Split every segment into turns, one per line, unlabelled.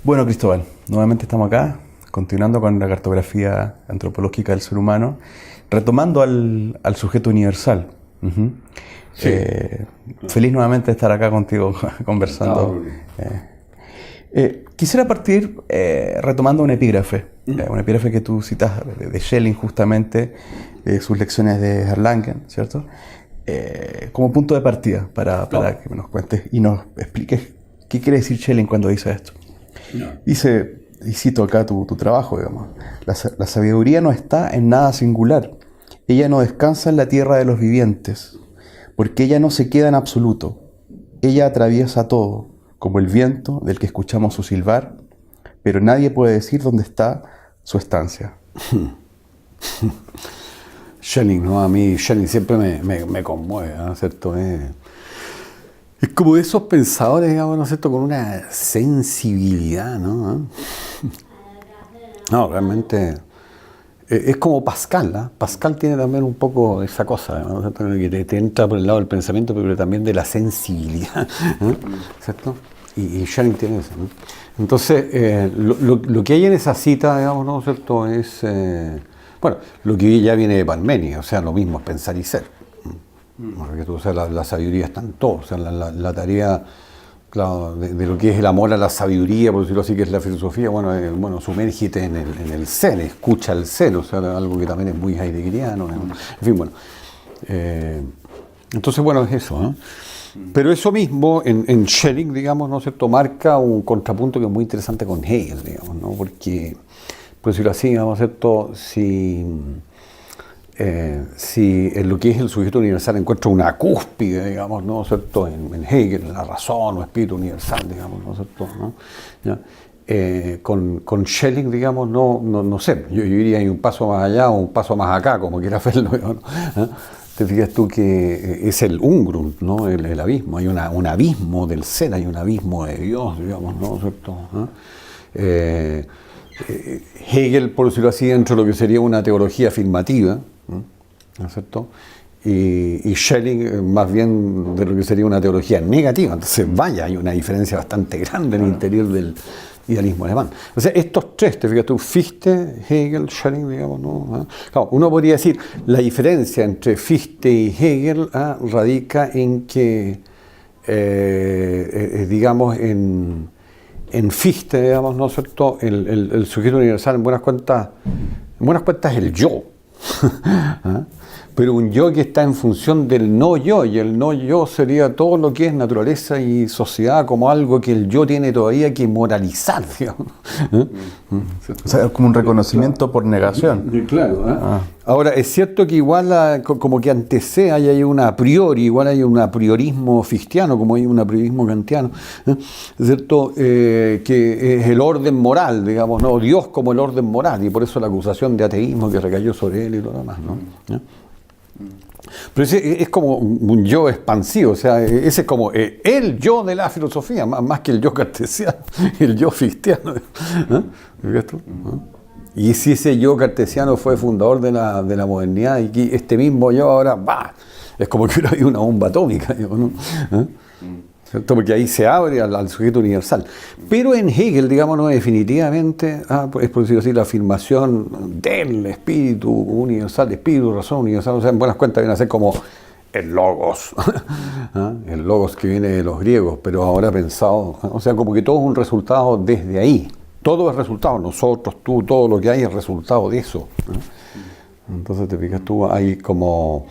Bueno, Cristóbal, nuevamente estamos acá, continuando con la cartografía antropológica del ser humano, retomando al sujeto universal. Ujú.
Sí.
Feliz nuevamente de estar acá contigo conversando. Quisiera partir retomando un epígrafe que tú citas de Schelling justamente, sus lecciones de Erlangen, ¿cierto? Como punto de partida para que nos cuentes y nos expliques qué quiere decir Schelling cuando dice esto. Dice, y cito acá tu trabajo, digamos, la sabiduría no está en nada singular, ella no descansa en la tierra de los vivientes, porque ella no se queda en absoluto, ella atraviesa todo, como el viento del que escuchamos su silbar, pero nadie puede decir dónde está su estancia.
Schelling, ¿no? A mí Schelling siempre me conmueve, ¿no es cierto? Es como de esos pensadores, digamos, ¿no es cierto?, con una sensibilidad, ¿no? No, realmente es como Pascal, ¿no? Pascal tiene también un poco esa cosa, ¿no? ¿Cierto? Que te entra por el lado del pensamiento, pero también de la sensibilidad, ¿no? ¿Cierto? Y Schelling tiene eso, ¿no? Entonces, lo que hay en esa cita, digamos, ¿no es cierto?, es, bueno, lo que ya viene de Parménides, o sea, lo mismo es pensar y ser. Porque tú, o sea, la sabiduría está en todo, o sea, la tarea, claro, de lo que es el amor a la sabiduría, por decirlo así, que es la filosofía, bueno, sumérgete en el ser, escucha el ser, o sea, algo que también es muy heideggeriano, ¿no? En fin, bueno. Entonces, bueno, es eso, ¿no? Pero eso mismo, en Schelling, digamos, ¿no es cierto?, marca un contrapunto que es muy interesante con Hegel, digamos, ¿no? Porque, por decirlo así, digamos, ¿cierto?, si en lo que es el sujeto universal encuentra una cúspide, digamos, ¿no es cierto?, en Hegel, la razón o espíritu universal, digamos, ¿no es cierto?, ¿no? ¿Ya? Con Schelling, digamos, no sé, yo diría hay un paso más allá o un paso más acá, como quiera verlo, ¿no? ¿Ah? Te fijas tú que es el Ungrund, ¿no? El abismo, hay un abismo del ser, hay un abismo de Dios, digamos, ¿no es cierto? ¿Ah? Hegel, por decirlo así, dentro de lo que sería una teología afirmativa, ¿no es cierto? Y Schelling más bien de lo que sería una teología negativa. Entonces, vaya, hay una diferencia bastante grande en el interior del idealismo alemán. O sea, estos tres, te fijas tú, Fichte, Hegel, Schelling, digamos, ¿no? Claro, uno podría decir, la diferencia entre Fichte y Hegel radica en que, digamos, en Fichte, digamos, ¿no es cierto?, el sujeto universal, en buenas cuentas es el yo. ¿Ah? Pero un yo que está en función del no yo, y el no yo sería todo lo que es naturaleza y sociedad como algo que el yo tiene todavía que moralizar, digamos. ¿Ah?
O sea, es como un reconocimiento por negación.
Claro. Ahora, es cierto que igual como que antecede, hay un a priori, igual hay un apriorismo fichtiano, como hay un apriorismo kantiano, ¿es cierto? Que es el orden moral, digamos, ¿no? Dios como el orden moral, y por eso la acusación de ateísmo que recayó sobre él y lo demás, ¿no? Pero ese es como un yo expansivo, o sea, ese es como el yo de la filosofía, más que el yo cartesiano, el yo fichtiano. ¿Ves tú? Y si ese yo cartesiano fue fundador de la modernidad, y este mismo yo ahora, es como que hubiera habido una bomba atómica, ¿no? ¿Cierto? Porque ahí se abre al sujeto universal. Pero en Hegel, digamos, ¿no?, definitivamente, es por decirlo así, la afirmación del espíritu universal, espíritu, razón universal, o sea, en buenas cuentas viene a ser como el logos, el logos que viene de los griegos, pero ahora pensado, o sea, como que todo es un resultado desde ahí. Todo es resultado, nosotros, tú, todo lo que hay es resultado de eso. Entonces, te fijas tú, hay como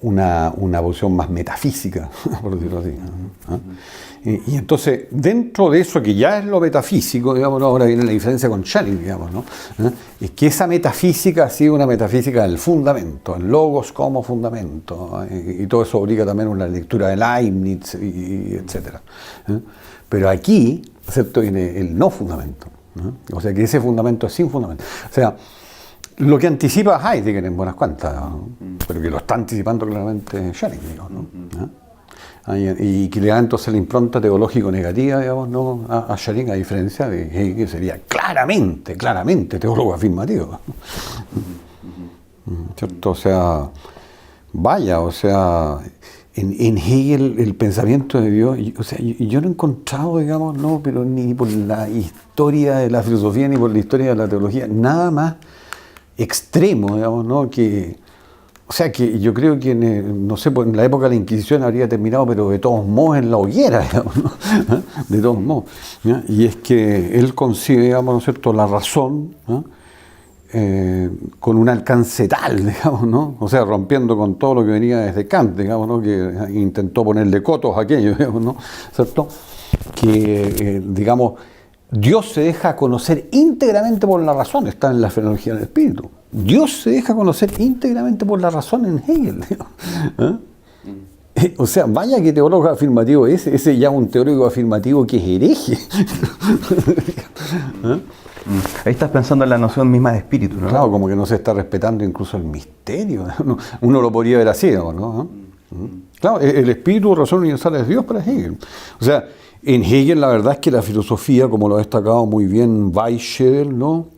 una posición más metafísica, por decirlo así. Y entonces, dentro de eso que ya es lo metafísico, digamos, ahora viene la diferencia con Schelling, digamos, ¿no? Es que esa metafísica ha sido una metafísica del fundamento, el logos como fundamento, y todo eso obliga también a una lectura de Leibniz, y etcétera. Pero aquí, ¿cierto?, viene el no fundamento, ¿no? O sea, que ese fundamento es sin fundamento. O sea, lo que anticipa Heidegger en buenas cuentas, ¿no? Pero que lo está anticipando claramente Schelling, digamos, ¿no? Y que le da entonces la impronta teológico negativa, digamos, ¿no?, a Schelling, a diferencia de Hegel, que sería claramente teólogo afirmativo. ¿Cierto? O sea, vaya, o sea, en Hegel el pensamiento de Dios, o sea, yo no he encontrado, digamos, no, pero ni por la historia de la filosofía ni por la historia de la teología, nada más extremo, digamos, ¿no? O sea, que yo creo que, no sé, pues en la época de la Inquisición habría terminado, pero de todos modos en la hoguera, digamos, ¿no? De todos modos. ¿Ya? Y es que él concibe, digamos, ¿no es cierto?, la razón, ¿no?, con un alcance tal, digamos, ¿no? O sea, rompiendo con todo lo que venía desde Kant, digamos, ¿no?, que intentó ponerle cotos a aquello, digamos, ¿no? ¿Cierto? Que, digamos, Dios se deja conocer íntegramente por la razón, está en la fenomenología del espíritu. Dios se deja conocer íntegramente por la razón en Hegel. ¿Eh? O sea, vaya que teólogo afirmativo ese ya un teórico afirmativo que es hereje. ¿Eh?
Ahí estás pensando en la noción misma de espíritu, ¿no?
Claro, como que no se está respetando incluso el misterio. Uno lo podría ver así, ¿no? Claro, el espíritu, razón universal es Dios para Hegel. O sea, en Hegel la verdad es que la filosofía, como lo ha destacado muy bien Weishebel, ¿no?,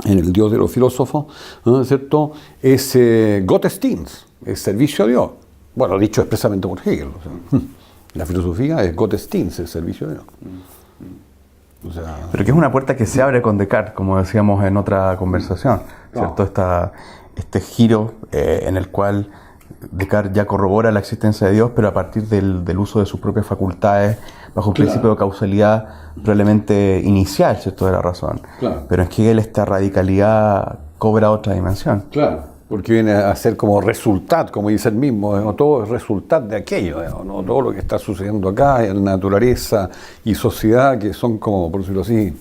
en El Dios de los filósofos, ¿no?, ¿es cierto?, es Gottesdienst, es servicio a Dios. Bueno, dicho expresamente por Hegel. O sea, la filosofía es Gottesdienst, es servicio a Dios. O sea,
pero que es una puerta que se abre con Descartes, como decíamos en otra conversación, ¿cierto? Este giro en el cual Descartes ya corrobora la existencia de Dios, pero a partir del uso de sus propias facultades, bajo un principio de causalidad probablemente inicial, ¿cierto?, de la razón. Claro. Pero en Hegel esta radicalidad cobra otra dimensión.
Claro. Porque viene a ser como resultado, como dice él mismo, ¿no? Todo es resultado de aquello, ¿no? Todo lo que está sucediendo acá, en naturaleza y sociedad, que son como, por decirlo así,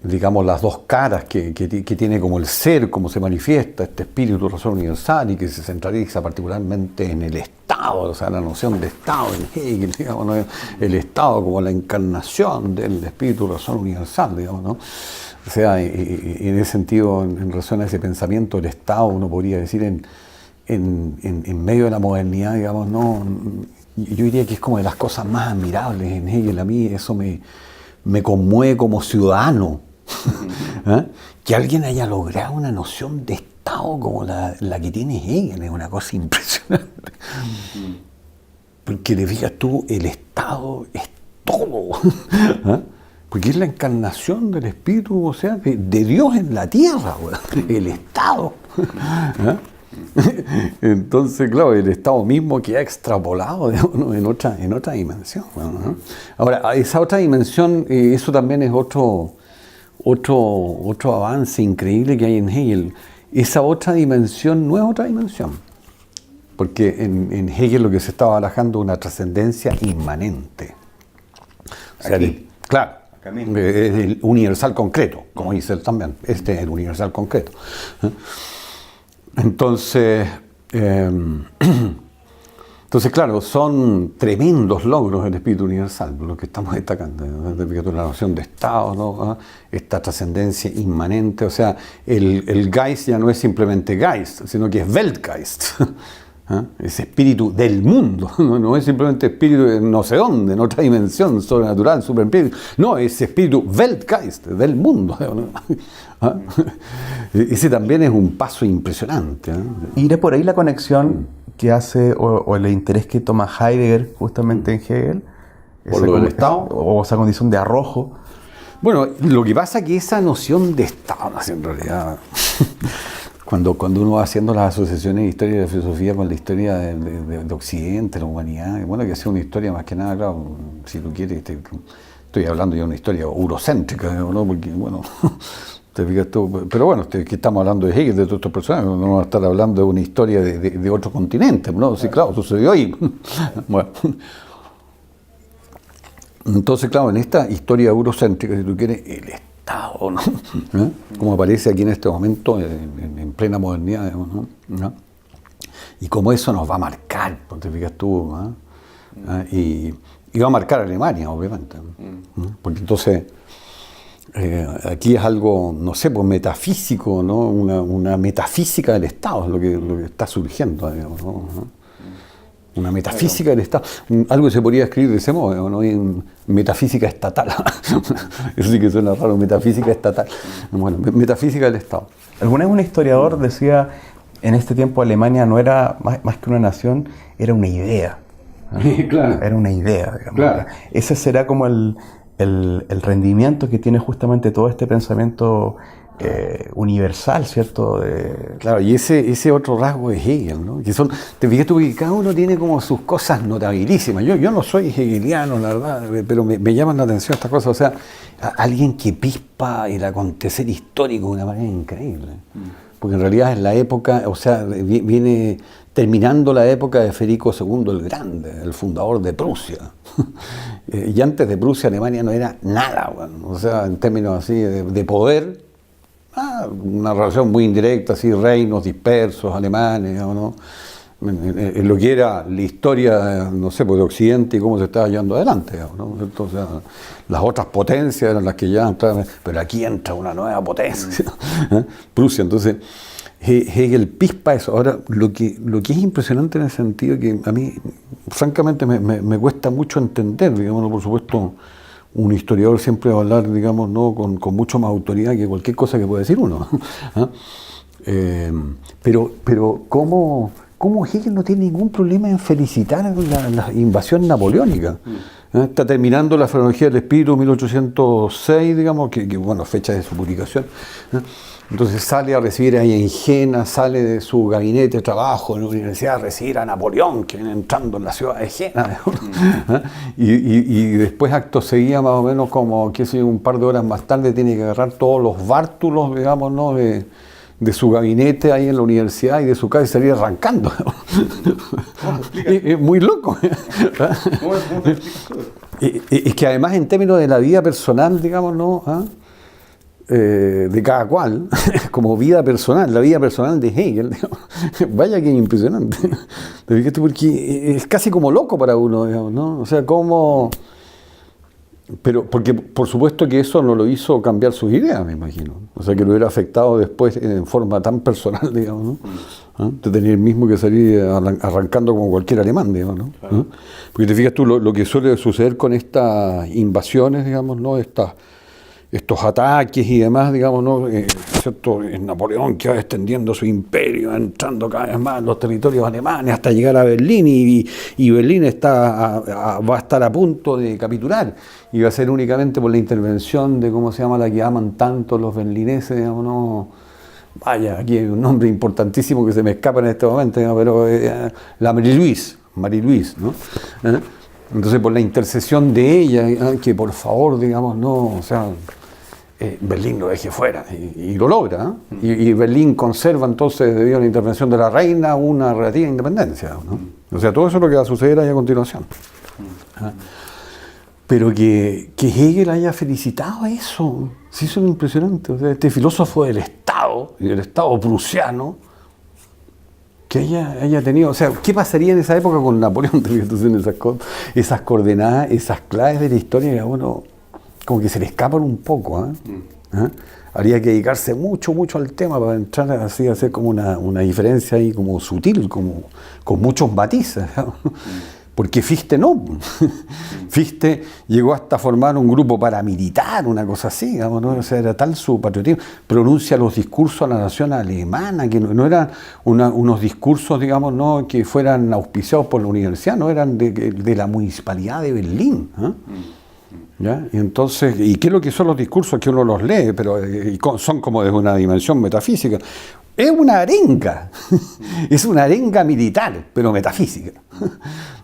digamos, las dos caras que tiene como el ser, como se manifiesta, este espíritu razón universal, y que se centraliza particularmente en el Estado, o sea, la noción de Estado en Hegel, digamos, ¿no? El Estado como la encarnación del espíritu razón universal, digamos, ¿no? O sea, en ese sentido, en relación a ese pensamiento del Estado, uno podría decir en medio de la modernidad, digamos, no, yo diría que es como de las cosas más admirables en Hegel. A mí eso me conmueve como ciudadano. ¿Eh? Que alguien haya logrado una noción de Estado como la que tiene Hegel es una cosa impresionante. Porque te fijas tú, el Estado es todo. ¿Eh? Porque es la encarnación del Espíritu, o sea, de Dios en la tierra, el Estado. ¿Eh? Entonces, claro, el Estado mismo queda extrapolado, digamos, en otra dimensión. ¿No? Ahora, esa otra dimensión, eso también es otro avance increíble que hay en Hegel. Esa otra dimensión no es otra dimensión, porque en Hegel lo que se estaba barajando es una trascendencia inmanente. O sea, claro, es el universal concreto, como dice él también. Este es el universal concreto. Entonces, claro, son tremendos logros del espíritu universal, lo que estamos destacando, la noción de Estado, ¿no? Esta trascendencia inmanente, o sea, el Geist ya no es simplemente Geist, sino que es Weltgeist. Ese espíritu del mundo, no es simplemente espíritu de no sé dónde, en otra dimensión sobrenatural, superespíritu, no, es espíritu Weltgeist, del mundo. Ese también es un paso impresionante.
¿Y de por ahí la conexión que hace o el interés que toma Heidegger justamente en Hegel?
¿Por lo del Estado?
O esa condición de arrojo.
Bueno, lo que pasa es que esa noción de Estado, en realidad... Cuando uno va haciendo las asociaciones de historia y de filosofía con la historia de Occidente, la humanidad, bueno, que sea una historia más que nada, claro, si tú quieres, estoy hablando ya de una historia eurocéntrica, ¿no? Porque, bueno, te fijas tú, pero bueno, que estamos hablando de Hegel, de todos estos personajes, no vamos a estar hablando de una historia de otro continente, ¿no? Sí, claro, sucedió ahí. Bueno. Entonces, claro, en esta historia eurocéntrica, si tú quieres, el Estado, ¿no? Como aparece aquí en este momento, en plena modernidad, digamos, ¿no? Y como eso nos va a marcar, te fijas tú, ¿no? Y va a marcar a Alemania, obviamente, ¿no? Porque entonces aquí es algo, no sé, pues metafísico, ¿no? Una metafísica del Estado es lo que está surgiendo, digamos, ¿no? Una metafísica del Estado. Algo que se podría escribir de ese modo, ¿no? Metafísica estatal. Eso sí que suena raro, metafísica estatal. Bueno, metafísica del Estado.
Alguna vez un historiador decía en este tiempo Alemania no era más que una nación, era una idea. ¿No?
Claro.
Era una idea, digamos.
Claro.
Ese será como el rendimiento que tiene justamente todo este pensamiento universal, ¿cierto?
Claro, y ese otro rasgo de Hegel, ¿no? Que son, te fijas tú que cada uno tiene como sus cosas notabilísimas. Yo no soy hegeliano, la verdad, pero me llaman la atención estas cosas. O sea, alguien que pispa el acontecer histórico de una manera increíble. Porque en realidad es la época, o sea, viene terminando la época de Federico II el Grande, el fundador de Prusia. Y antes de Prusia, Alemania no era nada, bueno, o sea, en términos así de poder. Una relación muy indirecta, así, reinos dispersos, alemanes, digamos, ¿no? En lo que era la historia, no sé, pues, de Occidente y cómo se estaba llevando adelante, digamos, ¿no? Entonces, las otras potencias eran las que ya entraban, pero aquí entra una nueva potencia, Prusia. Entonces, Hegel pispa eso. Ahora, lo que es impresionante en ese sentido, que a mí, francamente, me cuesta mucho entender, digamos, por supuesto. Un historiador siempre va a hablar, digamos, ¿no? con mucho más autoridad que cualquier cosa que pueda decir uno. Pero ¿cómo Hegel no tiene ningún problema en felicitar la invasión napoleónica? Está terminando la Frenología del Espíritu 1806, digamos, que bueno, fecha de su publicación. Entonces sale a recibir ahí en Jena, sale de su gabinete de trabajo en la universidad a recibir a Napoleón, que viene entrando en la ciudad de Jena. Y después acto seguía más o menos como, qué sé yo, un par de horas más tarde tiene que agarrar todos los bártulos, digamos, ¿no? de su gabinete ahí en la universidad y de su casa y salir arrancando. Es muy loco. Es que además en términos de la vida personal, digamos, ¿no? De cada cual, como vida personal, la vida personal de Hegel, digamos. Vaya que impresionante. Porque es casi como loco para uno, digamos, ¿no? O sea, como... Pero porque por supuesto que eso no lo hizo cambiar sus ideas, me imagino. O sea, que lo hubiera afectado después en forma tan personal, digamos, ¿no? De tener mismo que salir arrancando como cualquier alemán, digamos, ¿no? Claro. Porque te fijas tú, lo que suele suceder con estas invasiones, digamos, ¿no? Estos ataques y demás, digamos, ¿no? ¿Cierto? En Napoleón que va extendiendo su imperio, entrando cada vez más en los territorios alemanes hasta llegar a Berlín y Berlín va a estar a punto de capitular y va a ser únicamente por la intervención de, ¿cómo se llama?, la que aman tanto los berlineses, digamos, ¿no? Vaya, aquí hay un nombre importantísimo que se me escapa en este momento, digamos, pero la Marie-Louise, ¿no? Entonces, por la intercesión de ella, que por favor, digamos, no, o sea, Berlín lo deje fuera, y lo logra, y Berlín conserva entonces, debido a la intervención de la reina, una relativa independencia, ¿no? O sea, todo eso es lo que va a suceder ahí a continuación. Pero que Hegel haya felicitado a eso, sí, eso es impresionante. O sea, este filósofo del Estado, y del Estado prusiano, que haya tenido, o sea, ¿qué pasaría en esa época con Napoleón? Entonces, esas coordenadas, esas claves de la historia, bueno, como que se le escapan un poco, Habría que dedicarse mucho al tema para entrar así a hacer como una diferencia ahí como sutil, como con muchos matices, porque Fichte no. Fichte llegó hasta formar un grupo paramilitar, una cosa así, digamos, ¿no? O sea, era tal su patriotismo. Pronuncia los discursos a la nación alemana, que no eran unos discursos, digamos, ¿no?, que fueran auspiciados por la universidad, no eran de la municipalidad de Berlín. ¿Ya? Y entonces, ¿y qué es lo que son los discursos? Que uno los lee, pero son como de una dimensión metafísica. Es una arenga, es una arenga militar, pero metafísica.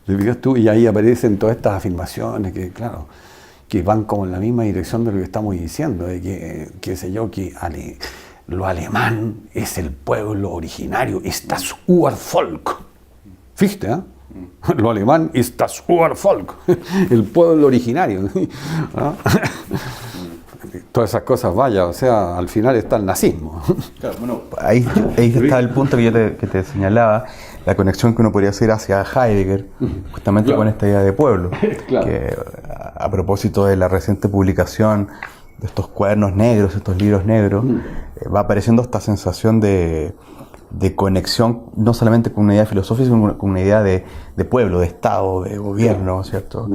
¿Te fijas tú? Y ahí aparecen todas estas afirmaciones que, claro, que van como en la misma dirección de lo que estamos diciendo, de que, qué sé yo, que lo alemán es el pueblo originario, es das Urvolk. Fíjate, Lo alemán es das Urvolk, el pueblo originario. Todas esas cosas, vaya, o sea, al final está el nazismo.
Claro, bueno, ahí está el punto que yo te señalaba, la conexión que uno podría hacer hacia Heidegger, justamente con esta idea de pueblo, que a propósito de la reciente publicación de estos cuadernos negros, estos libros negros, va apareciendo esta sensación de conexión, no solamente con una idea filosófica, sino con una idea de pueblo, de Estado, de gobierno, ¿cierto?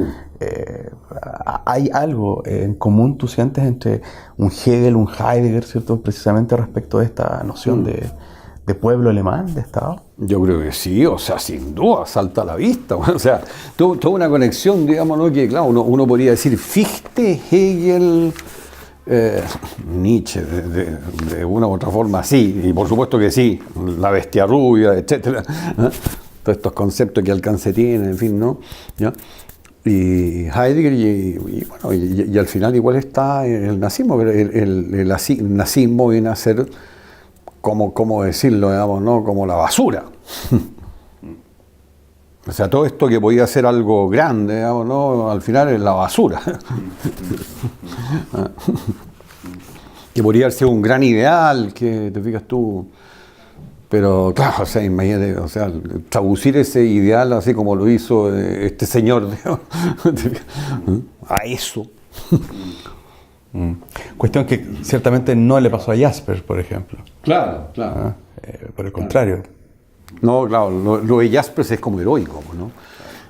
Hay algo en común, tú sientes, entre un Hegel, un Heidegger, ¿cierto? Precisamente respecto de esta noción de pueblo alemán, de Estado?
Yo creo que sí, o sea, sin duda, salta a la vista. O sea, toda una conexión, digamos, ¿no? Que claro, uno podría decir Fichte, Hegel, Nietzsche, de una u otra forma, sí, y por supuesto que sí, la bestia rubia, etcétera, ¿eh? Todos estos conceptos que alcance tiene, en fin, ¿no? ¿Ya? Y Heidegger, bueno, y al final igual está el nazismo, pero el nazismo viene a ser, ¿cómo decirlo, digamos, ¿no? Como la basura. O sea, todo esto que podía ser algo grande, digamos, ¿no? Al final es la basura. Que podría haber sido un gran ideal, que te fijas tú. Pero claro, o sea, imagínate, o sea, traducir ese ideal así como lo hizo este señor, digamos, a eso.
Cuestión que ciertamente no le pasó a Jaspers, por ejemplo.
Claro.
Por el contrario.
No, claro, lo de Jaspers es como heroico, ¿no?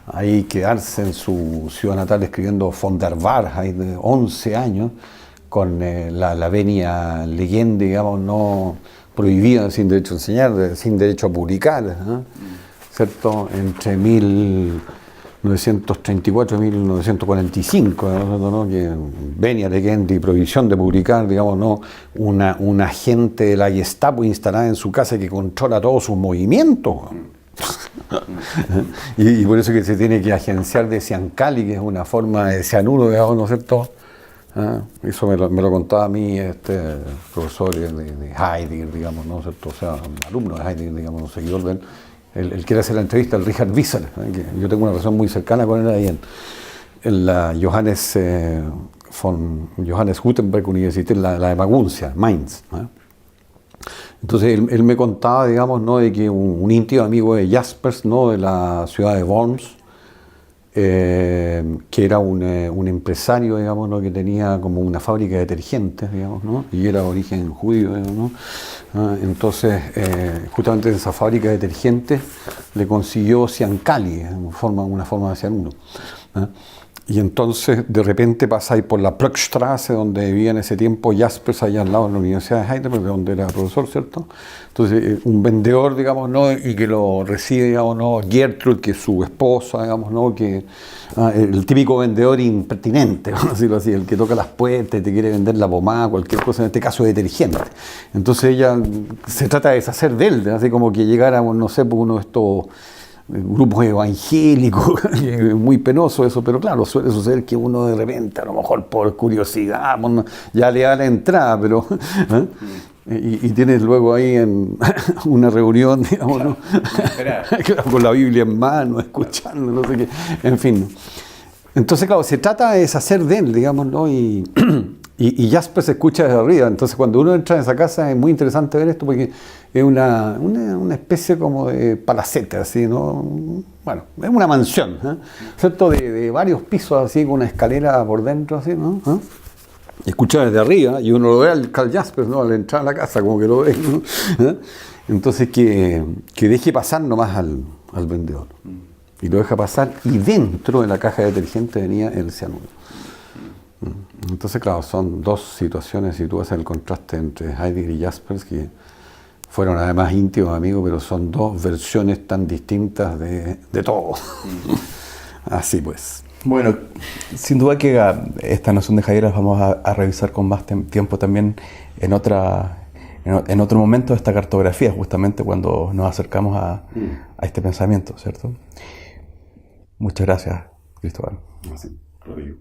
Ahí quedarse en su ciudad natal escribiendo von der Wahrheit de 11 años, con la venia leyenda, digamos, no prohibida, sin derecho a enseñar, sin derecho a publicar, ¿no? ¿Cierto? Entre 1934 y 1945, ¿no? Que venia leyenda y prohibición de publicar, digamos, ¿no? Un agente de la Gestapo instalada en su casa que controla todos sus movimientos. y por eso que se tiene que agenciar de Ciancali, que es una forma de cianuro, digamos, ¿no es cierto? Eso me lo contaba a mí este profesor de Heidegger, digamos, ¿no es cierto? O sea, alumno de Heidegger, digamos, un seguidor de él. Él quiere hacer la entrevista al Richard Wieser, que yo tengo una relación muy cercana con él ahí en la Johannes Gutenberg Universität, la de Maguncia, Mainz. Entonces él me contaba, digamos, ¿no? De que un íntimo amigo de Jaspers, ¿no? De la ciudad de Worms, que era un empresario, digamos, ¿no? Que tenía como una fábrica de detergentes, digamos, ¿no? Y era de origen judío, digamos, ¿no? Entonces, justamente en esa fábrica de detergentes le consiguió Ciancali, una forma de cianuro. Y entonces, de repente pasáis por la Plöckstraße, donde vivía en ese tiempo Jaspers, allá al lado de la Universidad de Heidelberg, donde era profesor, ¿cierto? Entonces, un vendedor, digamos, ¿no? Y que lo recibe, digamos, ¿no? Gertrude, que es su esposa, digamos, ¿no? Que, el típico vendedor impertinente, vamos a decirlo así, el que toca las puertas y te quiere vender la pomada, cualquier cosa, en este caso detergente. Entonces ella se trata de deshacer de él, así como que llegara, no sé, por uno de estos grupos evangélicos, muy penoso eso, pero claro, suele suceder que uno de repente, a lo mejor por curiosidad, ya le da la entrada, pero y tienes luego ahí en una reunión, digamos, ¿no? Con la Biblia en mano, escuchando, no sé qué, en fin. Entonces, claro, se trata de deshacer de él, digamos, ¿no? Y Jasper se escucha desde arriba. Entonces, cuando uno entra en esa casa es muy interesante ver esto porque es una especie como de palacete, así, ¿no? Bueno, es una mansión, ¿cierto? De varios pisos, así, con una escalera por dentro, así, ¿no? Y escucha desde arriba y uno lo ve al Carl Jaspers, ¿no? Al entrar a la casa, como que lo ve, ¿no? Entonces, que deje pasar nomás al vendedor. Y lo deja pasar y dentro de la caja de detergente venía el cianuro. Entonces, claro, son dos situaciones, si tú haces el contraste entre Heidegger y Jaspers, que fueron además íntimos amigos, pero son dos versiones tan distintas de todo. Así pues.
Bueno, sin duda que esta noción de Heidegger las vamos a revisar con más tiempo también en otro momento de esta cartografía, justamente cuando nos acercamos a este pensamiento, ¿cierto? Muchas gracias, Cristóbal.
Así, lo digo.